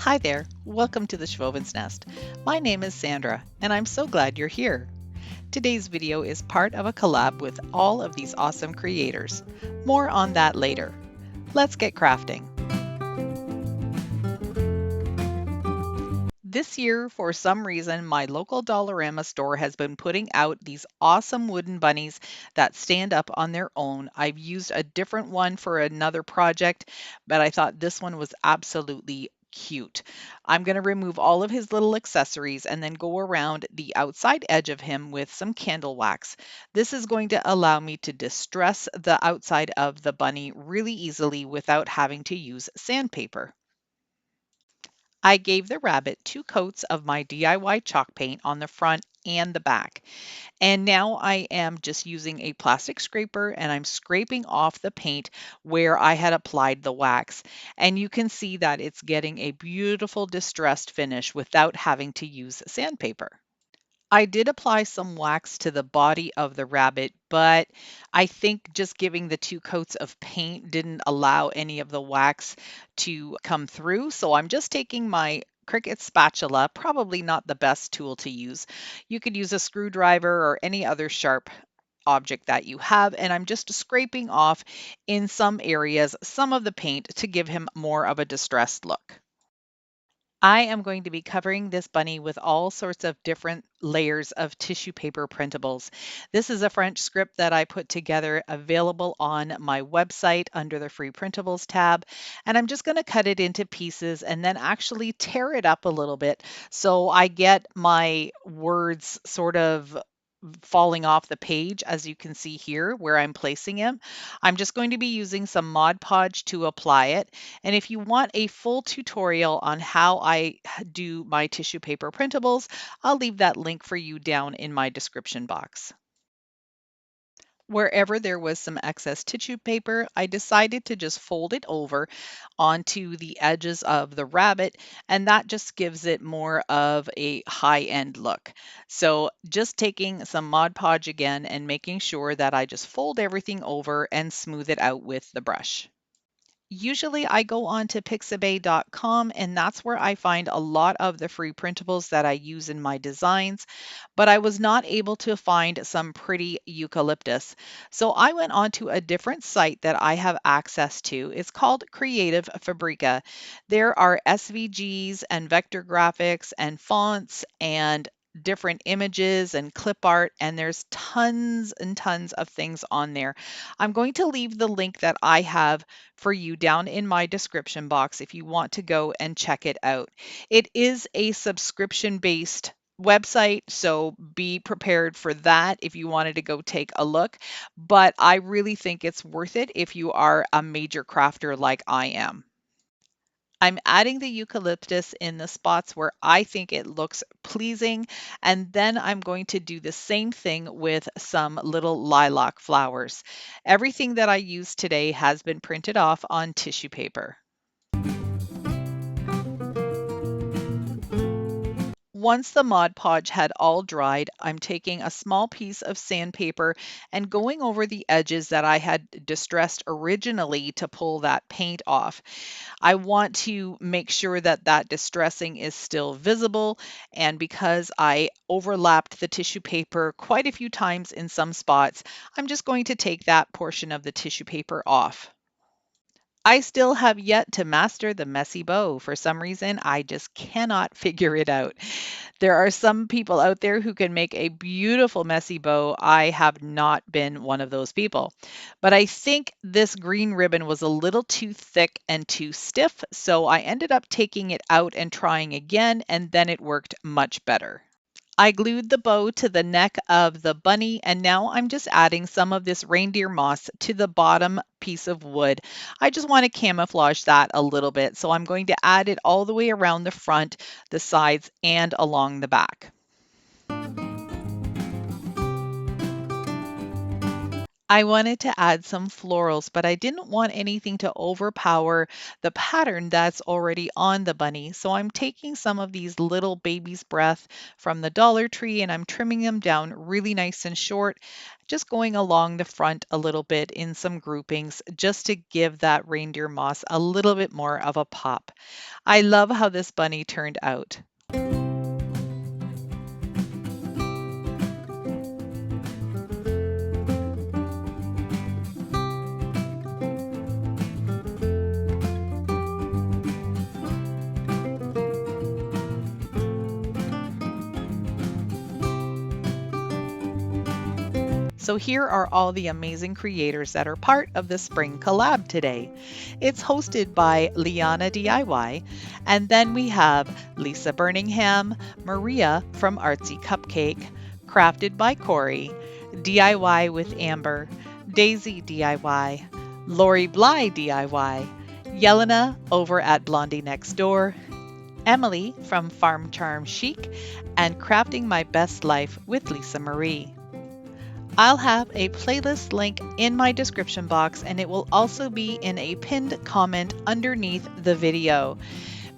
Hi there, welcome to the Schwowin's Nest. My name is Sandra, and I'm so glad you're here. Today's video is part of a collab with all of these awesome creators. More on that later. Let's get crafting. This year, for some reason, my local Dollarama store has been putting out these awesome wooden bunnies that stand up on their own. I've used a different one for another project, but I thought this one was absolutely cute. I'm going to remove all of his little accessories and then go around the outside edge of him with some candle wax. This is going to allow me to distress the outside of the bunny really easily without having to use sandpaper. I gave the rabbit 2 coats of my DIY chalk paint on the front and the back. And now I am just using a plastic scraper and I'm scraping off the paint where I had applied the wax. And you can see that it's getting a beautiful distressed finish without having to use sandpaper. I did apply some wax to the body of the rabbit, but I think just giving the 2 coats of paint didn't allow any of the wax to come through. So I'm just taking my Cricut spatula, probably not the best tool to use. You could use a screwdriver or any other sharp object that you have, and I'm just scraping off in some areas some of the paint to give him more of a distressed look. I am going to be covering this bunny with all sorts of different layers of tissue paper printables. This is a French script that I put together, available on my website under the free printables tab. And I'm just going to cut it into pieces and then actually tear it up a little bit so I get my words sort of falling off the page, as you can see here where I'm placing him. I'm just going to be using some Mod Podge to apply it. And if you want a full tutorial on how I do my tissue paper printables, I'll leave that link for you down in my description box. Wherever there was some excess tissue paper, I decided to just fold it over onto the edges of the rabbit, and that just gives it more of a high-end look. So just taking some Mod Podge again and making sure that I just fold everything over and smooth it out with the brush. Usually I go on to Pixabay.com, and that's where I find a lot of the free printables that I use in my designs, but I was not able to find some pretty eucalyptus. So I went on to a different site that I have access to. It's called Creative Fabrica. There are SVGs and vector graphics and fonts and different images and clip art, and there's tons and tons of things on there. I'm going to leave the link that I have for you down in my description box if you want to go and check it out. It is a subscription based website, so be prepared for that if you wanted to go take a look. But I really think it's worth it if you are a major crafter like I am. I'm adding the eucalyptus in the spots where I think it looks pleasing, and then I'm going to do the same thing with some little lilac flowers. Everything that I use today has been printed off on tissue paper. Once the Mod Podge had all dried, I'm taking a small piece of sandpaper and going over the edges that I had distressed originally to pull that paint off. I want to make sure that that distressing is still visible, and because I overlapped the tissue paper quite a few times in some spots, I'm just going to take that portion of the tissue paper off. I still have yet to master the messy bow. For some reason, I just cannot figure it out. There are some people out there who can make a beautiful messy bow. I have not been one of those people. But I think this green ribbon was a little too thick and too stiff, so I ended up taking it out and trying again, and then it worked much better. I glued the bow to the neck of the bunny, and now I'm just adding some of this reindeer moss to the bottom piece of wood. I just want to camouflage that a little bit, so I'm going to add it all the way around the front, the sides, and along the back. I wanted to add some florals, but I didn't want anything to overpower the pattern that's already on the bunny. So I'm taking some of these little baby's breath from the Dollar Tree and I'm trimming them down really nice and short, just going along the front a little bit in some groupings just to give that reindeer moss a little bit more of a pop. I love how this bunny turned out. So here are all the amazing creators that are part of the Spring Collab today. It's hosted by Liana DIY, and then we have Lisa Birmingham, Maria from Artsy Cupcake, Crafted by Corey, DIY with Amber, Daisy DIY, Lori Bly DIY, Yelena over at Blondie Next Door, Emily from Farm Charm Chic, and Crafting My Best Life with Lisa Marie. I'll have a playlist link in my description box and it will also be in a pinned comment underneath the video.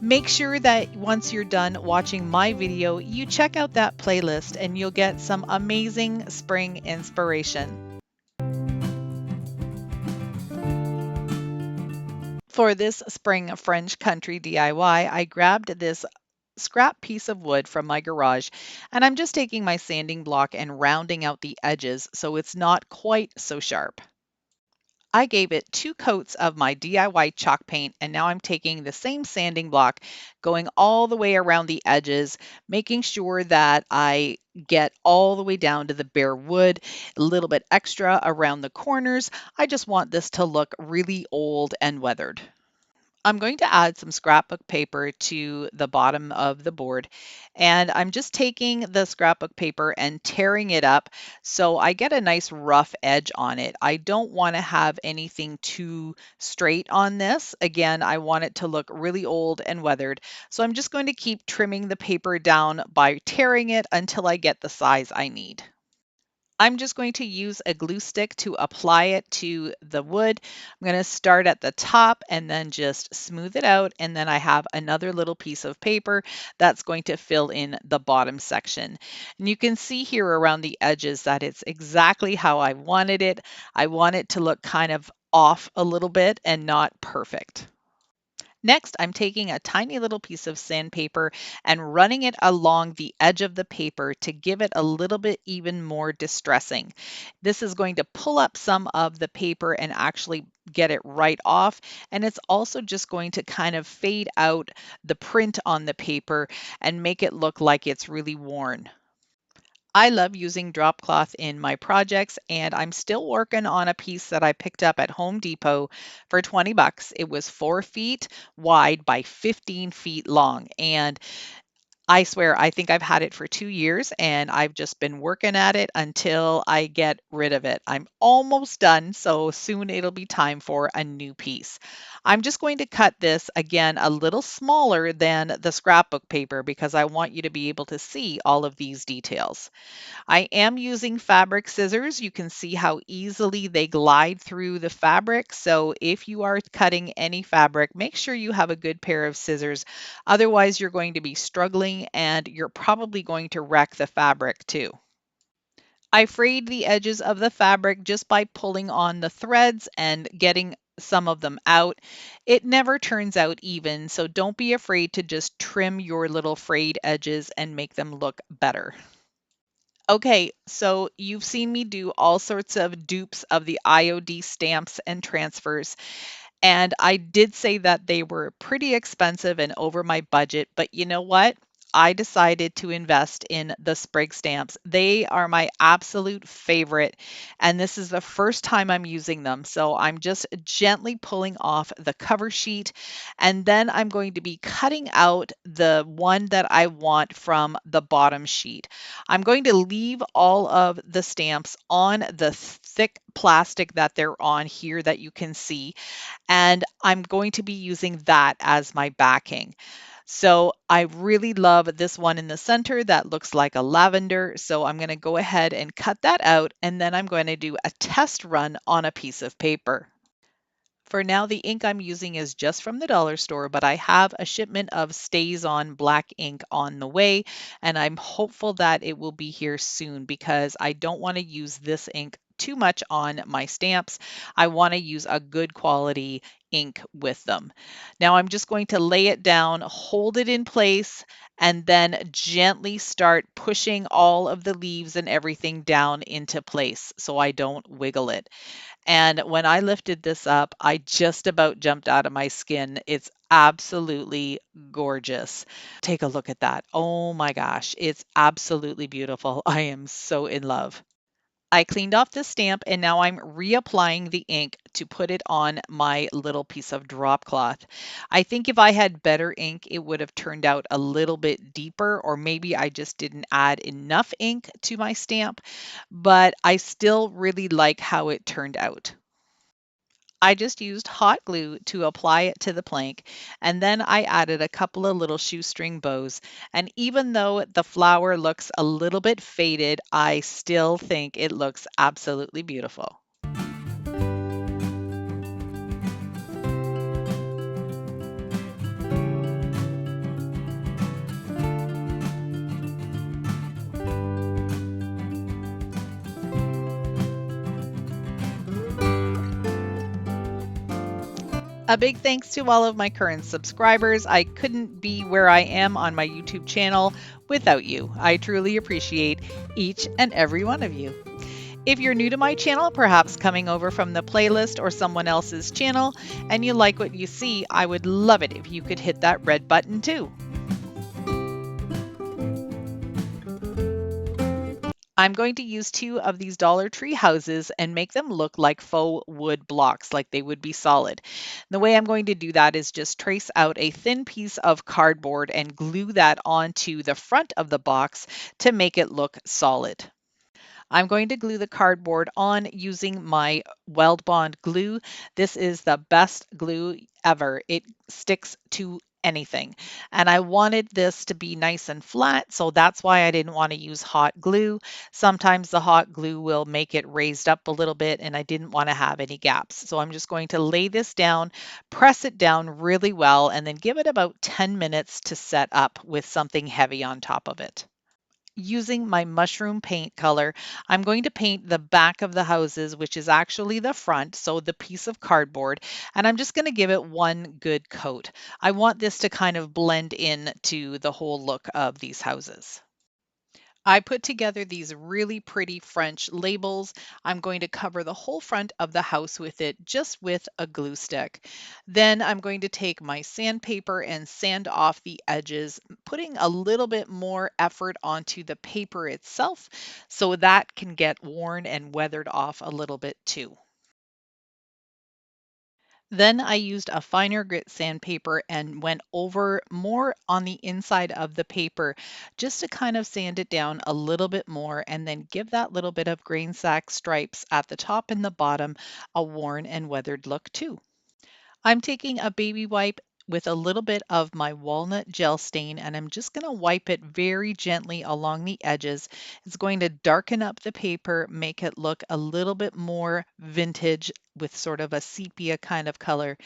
Make sure that once you're done watching my video, you check out that playlist and you'll get some amazing spring inspiration. For this spring French country DIY, I grabbed this scrap piece of wood from my garage and I'm just taking my sanding block and rounding out the edges so it's not quite so sharp. I gave it 2 coats of my DIY chalk paint and now I'm taking the same sanding block, going all the way around the edges, making sure that I get all the way down to the bare wood, a little bit extra around the corners. I just want this to look really old and weathered. I'm going to add some scrapbook paper to the bottom of the board, and I'm just taking the scrapbook paper and tearing it up so I get a nice rough edge on it. I don't want to have anything too straight on this. Again, I want it to look really old and weathered. So I'm just going to keep trimming the paper down by tearing it until I get the size I need. I'm just going to use a glue stick to apply it to the wood. I'm going to start at the top and then just smooth it out. And then I have another little piece of paper that's going to fill in the bottom section. And you can see here around the edges that it's exactly how I wanted it. I want it to look kind of off a little bit and not perfect. Next, I'm taking a tiny little piece of sandpaper and running it along the edge of the paper to give it a little bit even more distressing. This is going to pull up some of the paper and actually get it right off. And it's also just going to kind of fade out the print on the paper and make it look like it's really worn. I love using drop cloth in my projects, and I'm still working on a piece that I picked up at Home Depot for 20 bucks. It was 4 feet wide by 15 feet long, and I swear, I think I've had it for 2 years and I've just been working at it until I get rid of it. I'm almost done, so soon it'll be time for a new piece. I'm just going to cut this again a little smaller than the scrapbook paper because I want you to be able to see all of these details. I am using fabric scissors. You can see how easily they glide through the fabric. So if you are cutting any fabric, make sure you have a good pair of scissors. Otherwise, you're going to be struggling and you're probably going to wreck the fabric too. I frayed the edges of the fabric just by pulling on the threads and getting some of them out. It never turns out even, so don't be afraid to just trim your little frayed edges and make them look better. Okay, so you've seen me do all sorts of dupes of the IOD stamps and transfers. And I did say that they were pretty expensive and over my budget, but you know what? I decided to invest in the Sprig stamps. They are my absolute favorite, and this is the first time I'm using them. So I'm just gently pulling off the cover sheet, and then I'm going to be cutting out the one that I want from the bottom sheet. I'm going to leave all of the stamps on the thick plastic that they're on here that you can see, and I'm going to be using that as my backing. So I really love this one in the center that looks like a lavender. So I'm going to go ahead and cut that out, and then I'm going to do a test run on a piece of paper. For now, the ink I'm using is just from the dollar store, but I have a shipment of Stays On black ink on the way, and I'm hopeful that it will be here soon because I don't want to use this ink too much on my stamps. I want to use a good quality ink with them. Now I'm just going to lay it down, hold it in place, and then gently start pushing all of the leaves and everything down into place so I don't wiggle it. And when I lifted this up, I just about jumped out of my skin. It's absolutely gorgeous. Take a look at that. Oh my gosh, it's absolutely beautiful. I am so in love. I cleaned off the stamp and now I'm reapplying the ink to put it on my little piece of drop cloth. I think if I had better ink, it would have turned out a little bit deeper, or maybe I just didn't add enough ink to my stamp, but I still really like how it turned out. I just used hot glue to apply it to the plank, and then I added a couple of little shoestring bows. And even though the flower looks a little bit faded, I still think it looks absolutely beautiful. A big thanks to all of my current subscribers. I couldn't be where I am on my YouTube channel without you. I truly appreciate each and every one of you. If you're new to my channel, perhaps coming over from the playlist or someone else's channel, and you like what you see, I would love it if you could hit that red button too. I'm going to use two of these Dollar Tree houses and make them look like faux wood blocks, like they would be solid. The way I'm going to do that is just trace out a thin piece of cardboard and glue that onto the front of the box to make it look solid. I'm going to glue the cardboard on using my Weldbond glue. This is the best glue ever. It sticks to anything. And I wanted this to be nice and flat, so that's why I didn't want to use hot glue. Sometimes the hot glue will make it raised up a little bit, and I didn't want to have any gaps. So I'm just going to lay this down, press it down really well, and then give it about 10 minutes to set up with something heavy on top of it. Using my mushroom paint color, I'm going to paint the back of the houses, which is actually the front, so the piece of cardboard, and I'm just going to give it one good coat. I want this to kind of blend in to the whole look of these houses. I put together these really pretty French labels. I'm going to cover the whole front of the house with it, just with a glue stick. Then I'm going to take my sandpaper and sand off the edges, putting a little bit more effort onto the paper itself so that can get worn and weathered off a little bit too. Then I used a finer grit sandpaper and went over more on the inside of the paper just to kind of sand it down a little bit more and then give that little bit of grain sack stripes at the top and the bottom a worn and weathered look too. I'm taking a baby wipe with a little bit of my walnut gel stain, and I'm just going to wipe it very gently along the edges. It's going to darken up the paper, make it look a little bit more vintage with sort of a sepia kind of color.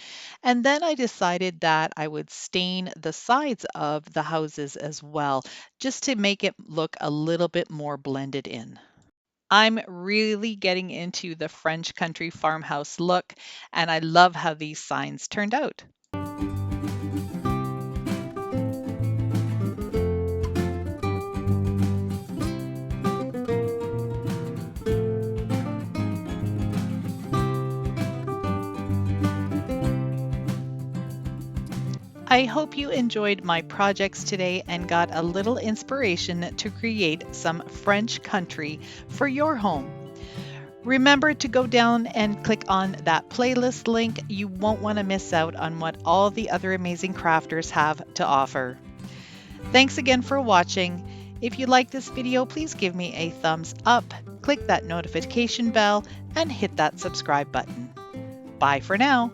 And then I decided that I would stain the sides of the houses as well, just to make it look a little bit more blended in. I'm really getting into the French country farmhouse look, and I love how these signs turned out. I hope you enjoyed my projects today and got a little inspiration to create some French country for your home. Remember to go down and click on that playlist link. You won't want to miss out on what all the other amazing crafters have to offer. Thanks again for watching. If you like this video, please give me a thumbs up, click that notification bell, and hit that subscribe button. Bye for now.